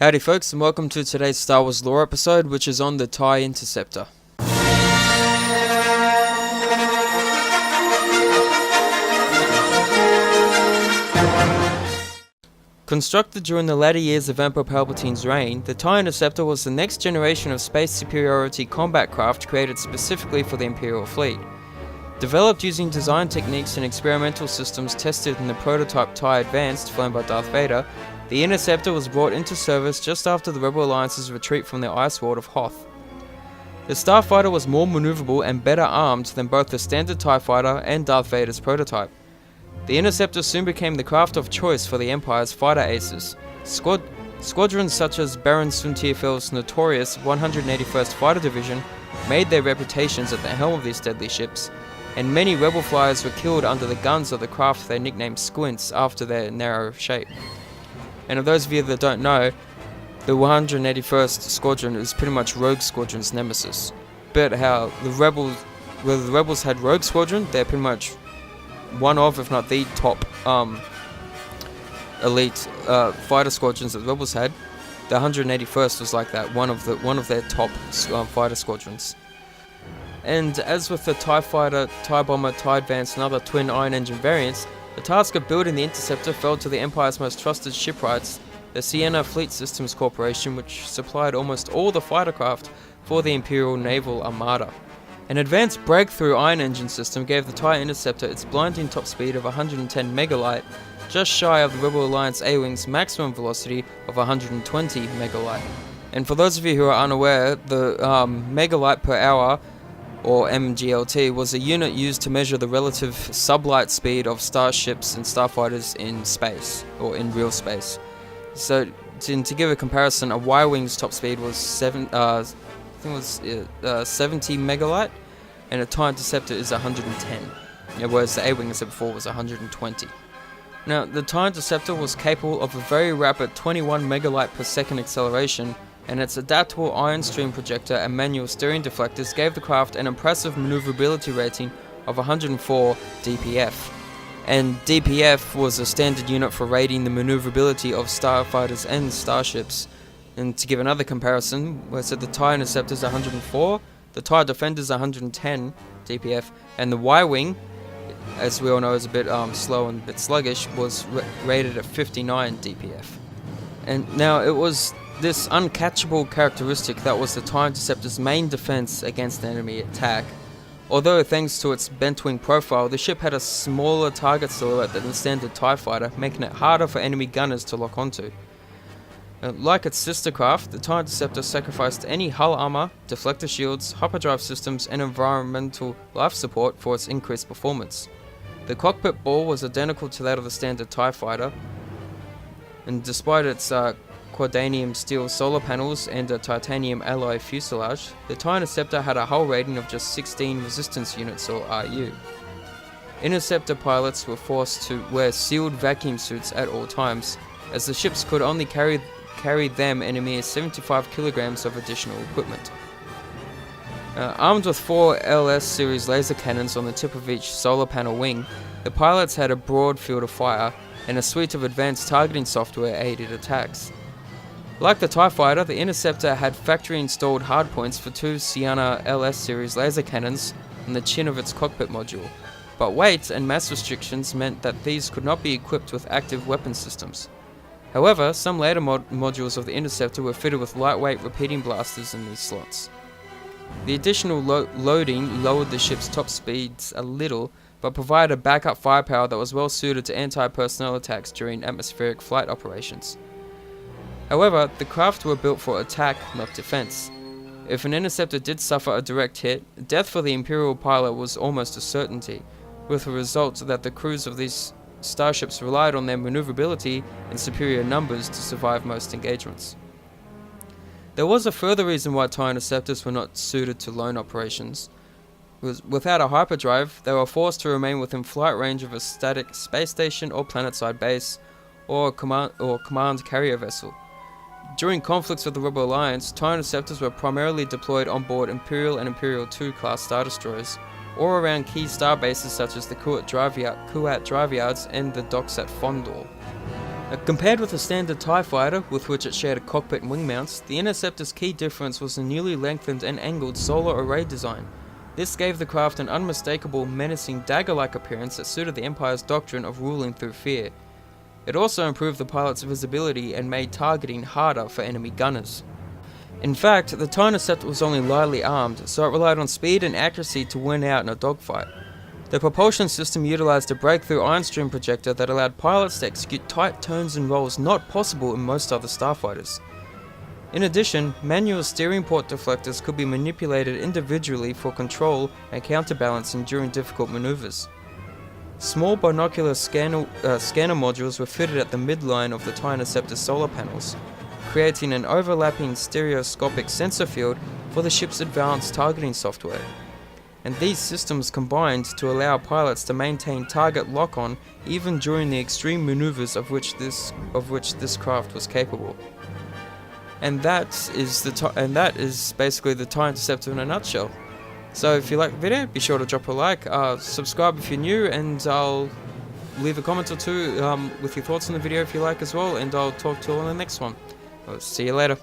Howdy folks, and welcome to today's Star Wars lore episode, which is on the Tie Interceptor. Constructed during the latter years of Emperor Palpatine's reign, the Tie Interceptor was the next generation of space superiority combat craft created specifically for the Imperial fleet. Developed using design techniques and experimental systems tested in the prototype Tie Advanced, flown by Darth Vader, the Interceptor was brought into service just after the Rebel Alliance's retreat from the Ice World of Hoth. The Starfighter was more maneuverable and better armed than both the standard TIE Fighter and Darth Vader's prototype. The Interceptor soon became the craft of choice for the Empire's fighter aces. Squadrons such as Baron Suntifel's notorious 181st Fighter Division made their reputations at the helm of these deadly ships, and many Rebel flyers were killed under the guns of the craft they nicknamed Squints after their narrow shape. And of those of you that don't know, the 181st Squadron is pretty much Rogue Squadron's nemesis. But how the Rebels had Rogue Squadron, they're pretty much one of, if not the top elite fighter squadrons that the Rebels had. The 181st was like that, one of their top fighter squadrons. And as with the TIE Fighter, TIE Bomber, TIE Advance and other twin iron engine variants, the task of building the Interceptor fell to the Empire's most trusted shipwrights, the Sienna Fleet Systems Corporation, which supplied almost all the fighter craft for the Imperial Naval Armada. An advanced breakthrough iron engine system gave the TIE Interceptor its blinding top speed of 110 megalight, just shy of the Rebel Alliance A-Wing's maximum velocity of 120 megalight. And for those of you who are unaware, the megalight per hour, or MGLT, was a unit used to measure the relative sublight speed of starships and starfighters in space, or in real space. So, to give a comparison, a Y-Wing's top speed was 70 megalight, and a TIE Interceptor is 110, whereas the A-Wing, as I said before, was 120. Now, the TIE Interceptor was capable of a very rapid 21 megalight per second acceleration, and its adaptable ion stream projector and manual steering deflectors gave the craft an impressive maneuverability rating of 104 DPF. And DPF was a standard unit for rating the maneuverability of starfighters and starships. And to give another comparison, where I said the TIE Interceptor is 104, the TIE Defender is 110 DPF, and the Y-Wing, as we all know is a bit slow and a bit sluggish, was rated at 59 DPF. And now it was this uncatchable characteristic that was the TIE Interceptor's main defense against enemy attack. Although thanks to its bent wing profile, the ship had a smaller target silhouette than the standard TIE Fighter, making it harder for enemy gunners to lock onto. Like its sister craft, the TIE Interceptor sacrificed any hull armor, deflector shields, hyperdrive systems and environmental life support for its increased performance. The cockpit ball was identical to that of the standard TIE Fighter, and despite its quadanium steel solar panels and a titanium alloy fuselage, the TIE Interceptor had a hull rating of just 16 resistance units, or RU. Interceptor pilots were forced to wear sealed vacuum suits at all times, as the ships could only carry them and a mere 75 kilograms of additional equipment. Armed with 4 LS series laser cannons on the tip of each solar panel wing, the pilots had a broad field of fire, and a suite of advanced targeting software aided attacks. Like the TIE Fighter, the Interceptor had factory-installed hardpoints for 2 Sienna LS series laser cannons on the chin of its cockpit module, but weight and mass restrictions meant that these could not be equipped with active weapon systems. However, some later modules of the Interceptor were fitted with lightweight repeating blasters in these slots. The additional loading lowered the ship's top speeds a little, but provided a backup firepower that was well suited to anti-personnel attacks during atmospheric flight operations. However, the craft were built for attack, not defense. If an Interceptor did suffer a direct hit, death for the Imperial pilot was almost a certainty, with the result that the crews of these starships relied on their maneuverability and superior numbers to survive most engagements. There was a further reason why TIE Interceptors were not suited to lone operations. Without a hyperdrive, they were forced to remain within flight range of a static space station or planetside base, or command carrier vessel. During conflicts with the Rebel Alliance, TIE Interceptors were primarily deployed on board Imperial and Imperial II class Star Destroyers, or around key star bases such as the Kuat Drive Yards and the docks at Fondor. Compared with the standard Tie Fighter, with which it shared a cockpit and wing mounts, the Interceptor's key difference was the newly lengthened and angled solar array design. This gave the craft an unmistakable, menacing dagger-like appearance that suited the Empire's doctrine of ruling through fear. It also improved the pilot's visibility and made targeting harder for enemy gunners. In fact, the Tie Interceptor was only lightly armed, so it relied on speed and accuracy to win out in a dogfight. The propulsion system utilized a breakthrough ion stream projector that allowed pilots to execute tight turns and rolls not possible in most other starfighters. In addition, manual steering port deflectors could be manipulated individually for control and counterbalancing during difficult maneuvers. Small binocular scanner modules were fitted at the midline of the Tie Interceptor solar panels, creating an overlapping stereoscopic sensor field for the ship's advanced targeting software. And these systems combined to allow pilots to maintain target lock-on even during the extreme maneuvers of which this craft was capable. And that is basically the Tie Interceptor in a nutshell. So if you like the video, be sure to drop a like, subscribe if you're new, and I'll leave a comment or two with your thoughts on the video if you like as well, and I'll talk to you all in the next one. I'll see you later.